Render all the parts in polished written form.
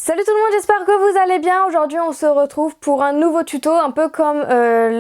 Salut tout le monde, j'espère que vous allez bien. Aujourd'hui on se retrouve pour un nouveau tuto, un peu comme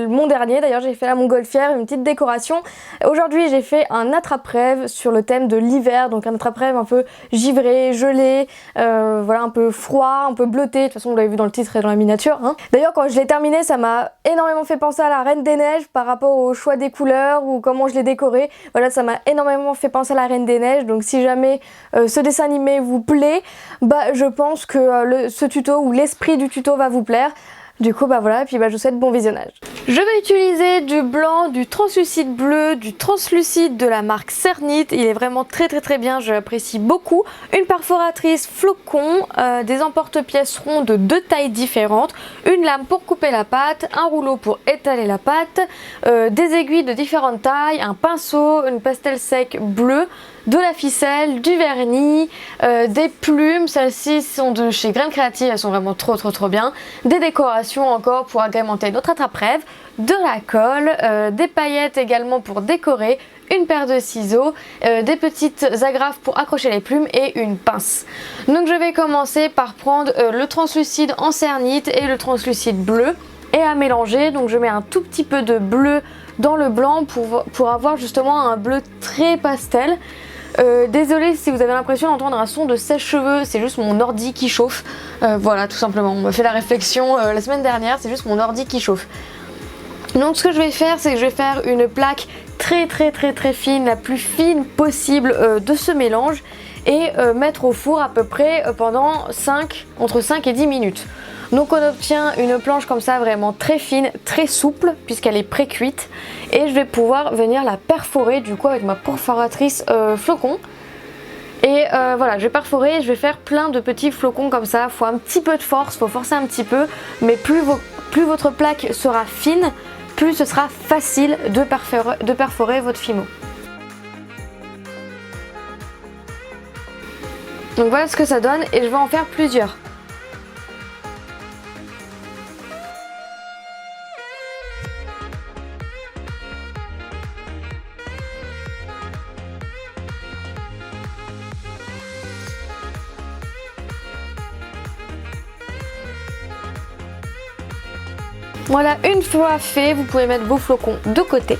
mon dernier. D'ailleurs j'ai fait la montgolfière, une petite décoration. Aujourd'hui j'ai fait un attrape-rêve sur le thème de l'hiver, donc un attrape-rêve un peu givré, gelé, voilà, un peu froid, un peu bleuté. De toute façon vous l'avez vu dans le titre et dans la miniature, hein. D'ailleurs quand je l'ai terminé, ça m'a énormément fait penser à la Reine des Neiges par rapport au choix des couleurs ou comment je l'ai décoré. Voilà, ça m'a énormément fait penser à la Reine des Neiges. Donc si jamais ce dessin animé vous plaît, bah je pense que ce tuto ou l'esprit du tuto va vous plaire. Du coup bah voilà, et puis bah je vous souhaite bon visionnage. Je vais utiliser du blanc, du translucide bleu, du translucide de la marque Cernit. Il est vraiment très bien, je l'apprécie beaucoup. Une perforatrice flocon, des emporte-pièces ronds de 2 tailles différentes, une lame pour couper la pâte, un rouleau pour étaler la pâte, des aiguilles de différentes tailles, un pinceau, une pastel sec bleue, de la ficelle, du vernis, des plumes, celles-ci sont de chez Graines Créatives, elles sont vraiment trop bien, des décorations encore pour agrémenter notre attrape-rêve, de la colle, des paillettes également pour décorer, une paire de ciseaux, des petites agrafes pour accrocher les plumes et une pince. Donc je vais commencer par prendre le translucide en cernite et le translucide bleu et à mélanger. Donc je mets un tout petit peu de bleu dans le blanc pour avoir justement un bleu très pastel. Désolée si vous avez l'impression d'entendre un son de sèche-cheveux, c'est juste mon ordi qui chauffe. Voilà, tout simplement, on m'a fait la réflexion la semaine dernière, c'est juste mon ordi qui chauffe. Donc ce que je vais faire, c'est que je vais faire une plaque très fine, la plus fine possible de ce mélange et mettre au four à peu près pendant entre 5 et 10 minutes. Donc on obtient une planche comme ça vraiment très fine, très souple puisqu'elle est pré-cuite et je vais pouvoir venir la perforer du coup avec ma perforatrice flocon. Et voilà, je vais perforer et je vais faire plein de petits flocons comme ça. Faut un petit peu de force, faut forcer un petit peu, mais plus votre plaque sera fine, plus ce sera facile de perforer votre fimo. Donc voilà ce que ça donne et je vais en faire plusieurs. Voilà, une fois fait, vous pouvez mettre vos flocons de côté.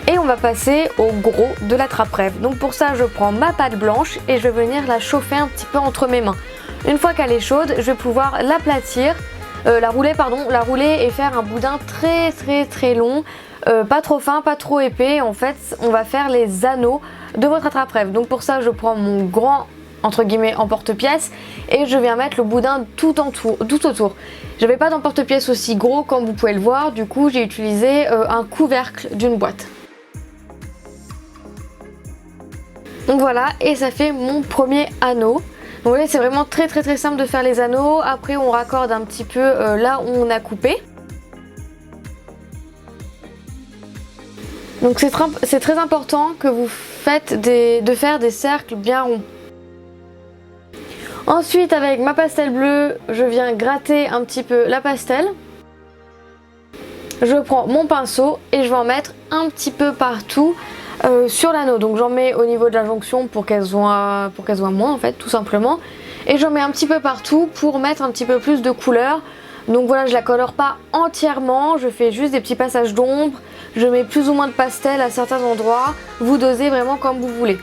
Et on va passer au gros de l'attrape-rêve. Donc pour ça, je prends ma pâte blanche et je vais venir la chauffer un petit peu entre mes mains. Une fois qu'elle est chaude, je vais pouvoir l'aplatir, la rouler et faire un boudin très long. Pas trop fin, pas trop épais. En fait, on va faire les anneaux de votre attrape-rêve. Donc pour ça, je prends mon grand entre guillemets emporte-pièce et je viens mettre le boudin tout autour. J'avais pas d'emporte-pièce aussi gros comme vous pouvez le voir, du coup j'ai utilisé un couvercle d'une boîte. Donc voilà, et ça fait mon premier anneau. Donc vous voyez, c'est vraiment très simple de faire les anneaux. Après on raccorde un petit peu là où on a coupé. Donc c'est très important que vous faites de faire des cercles bien ronds. Ensuite avec ma pastel bleue, je viens gratter un petit peu la pastel. Je prends mon pinceau et je vais en mettre un petit peu partout sur l'anneau. Donc j'en mets au niveau de la jonction pour qu'elle soit moins en fait, tout simplement. Et j'en mets un petit peu partout pour mettre un petit peu plus de couleur. Donc voilà, je la colore pas entièrement, je fais juste des petits passages d'ombre. Je mets plus ou moins de pastel à certains endroits. Vous dosez vraiment comme vous voulez.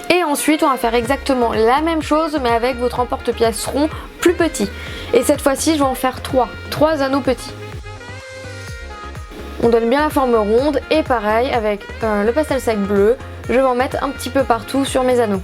Et ensuite on va faire exactement la même chose mais avec votre emporte-pièce rond plus petit. Et cette fois-ci je vais en faire 3 anneaux petits. On donne bien la forme ronde et pareil avec le pastel sec bleu, je vais en mettre un petit peu partout sur mes anneaux.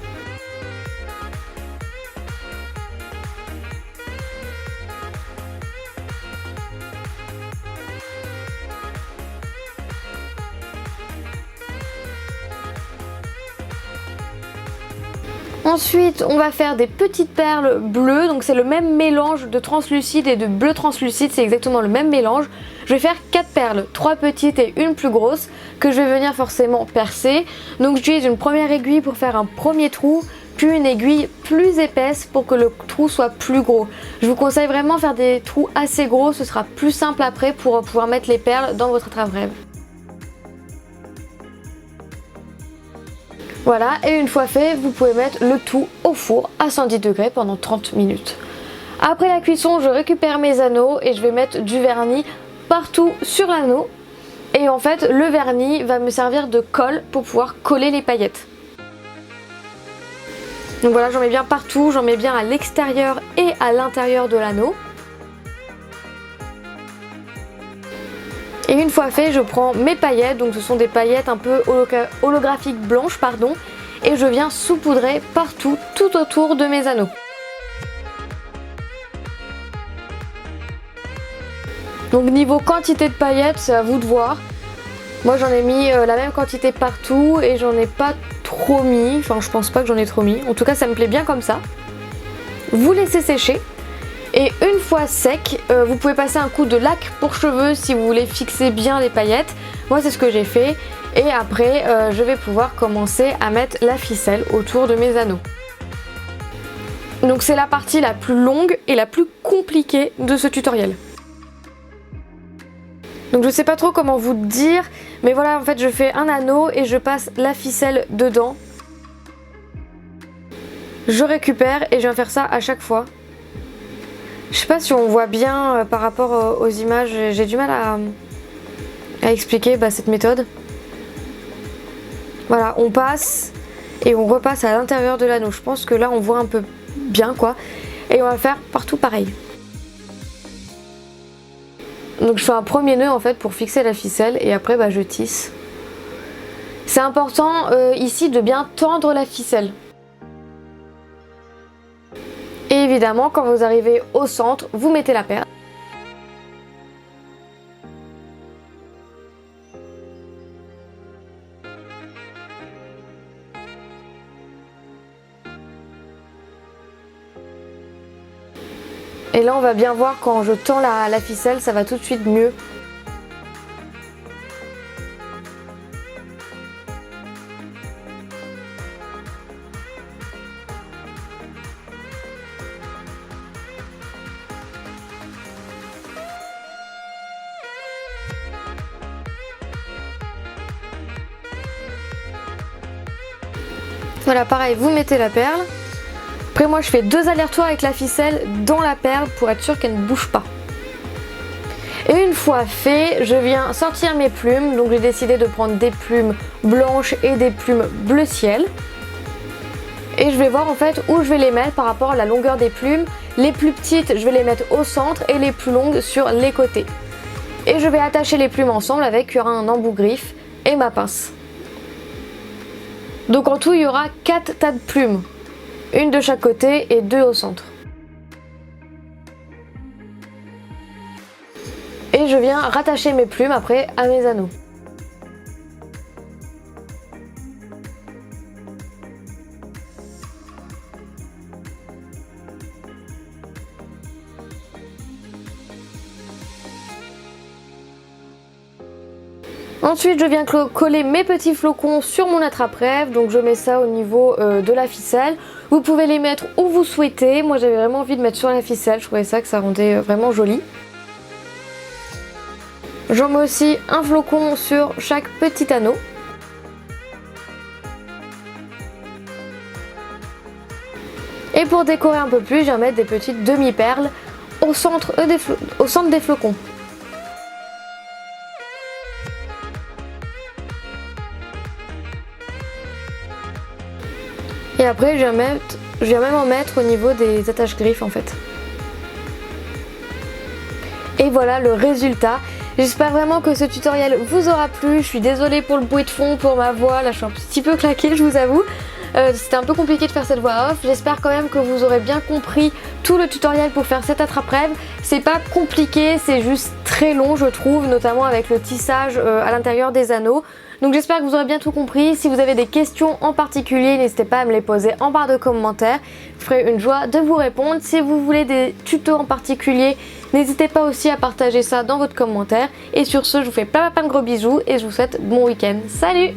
Ensuite, on va faire des petites perles bleues, donc c'est le même mélange de translucide et de bleu translucide, c'est exactement le même mélange. Je vais faire 4 perles, 3 petites et une plus grosse, que je vais venir forcément percer. Donc j'utilise une première aiguille pour faire un premier trou, puis une aiguille plus épaisse pour que le trou soit plus gros. Je vous conseille vraiment de faire des trous assez gros, ce sera plus simple après pour pouvoir mettre les perles dans votre attrape-rêve. Voilà, et une fois fait, vous pouvez mettre le tout au four à 110 degrés pendant 30 minutes. Après la cuisson, je récupère mes anneaux et je vais mettre du vernis partout sur l'anneau. Et en fait, le vernis va me servir de colle pour pouvoir coller les paillettes. Donc voilà, j'en mets bien partout, j'en mets bien à l'extérieur et à l'intérieur de l'anneau. Et une fois fait, je prends mes paillettes, donc ce sont des paillettes un peu holographiques blanches, pardon, et je viens saupoudrer partout, tout autour de mes anneaux. Donc niveau quantité de paillettes, c'est à vous de voir. Moi j'en ai mis la même quantité partout et j'en ai pas trop mis. Enfin je pense pas que j'en ai trop mis. En tout cas ça me plaît bien comme ça. Vous laissez sécher. Et une fois sec, vous pouvez passer un coup de lac pour cheveux si vous voulez fixer bien les paillettes. Moi c'est ce que j'ai fait. Et après je vais pouvoir commencer à mettre la ficelle autour de mes anneaux. Donc c'est la partie la plus longue et la plus compliquée de ce tutoriel. Donc je sais pas trop comment vous dire, mais voilà, en fait je fais un anneau et je passe la ficelle dedans. Je récupère et je viens faire ça à chaque fois. Je sais pas si on voit bien par rapport aux images, j'ai du mal à expliquer cette méthode. Voilà, on passe et on repasse à l'intérieur de l'anneau. Je pense que là on voit un peu bien quoi. Et on va faire partout pareil. Donc je fais un premier nœud en fait pour fixer la ficelle et après je tisse. C'est important ici de bien tendre la ficelle. Et évidemment quand vous arrivez au centre, vous mettez la perle. Et là on va bien voir quand je tends la ficelle, ça va tout de suite mieux. Voilà, pareil, vous mettez la perle. Après moi je fais 2 allers-retours avec la ficelle dans la perle pour être sûr qu'elle ne bouge pas. Et une fois fait, je viens sortir mes plumes. Donc j'ai décidé de prendre des plumes blanches et des plumes bleu ciel. Et je vais voir en fait où je vais les mettre par rapport à la longueur des plumes. Les plus petites je vais les mettre au centre et les plus longues sur les côtés. Et je vais attacher les plumes ensemble avec un embout griffe et ma pince. Donc en tout il y aura 4 tas de plumes. Une de chaque côté et 2 au centre. Et je viens rattacher mes plumes après à mes anneaux. Ensuite je viens coller mes petits flocons sur mon attrape-rêve, donc je mets ça au niveau de la ficelle. Vous pouvez les mettre où vous souhaitez, moi j'avais vraiment envie de mettre sur la ficelle, je trouvais ça rendait vraiment joli. J'en mets aussi un flocon sur chaque petit anneau. Et pour décorer un peu plus, je viens mettre des petites demi-perles au centre des flocons. Et après je viens même en mettre au niveau des attaches griffes en fait. Et voilà le résultat. J'espère vraiment que ce tutoriel vous aura plu. Je suis désolée pour le bruit de fond, pour ma voix. Là je suis un petit peu claquée, je vous avoue. C'était un peu compliqué de faire cette voix off. J'espère quand même que vous aurez bien compris tout le tutoriel pour faire cet attrape-rêve. C'est pas compliqué, c'est juste très long je trouve, notamment avec le tissage à l'intérieur des anneaux. Donc j'espère que vous aurez bien tout compris. Si vous avez des questions en particulier, n'hésitez pas à me les poser en barre de commentaires. Je ferai une joie de vous répondre. Si vous voulez des tutos en particulier, n'hésitez pas aussi à partager ça dans votre commentaire. Et sur ce, je vous fais plein de gros bisous et je vous souhaite bon week-end. Salut!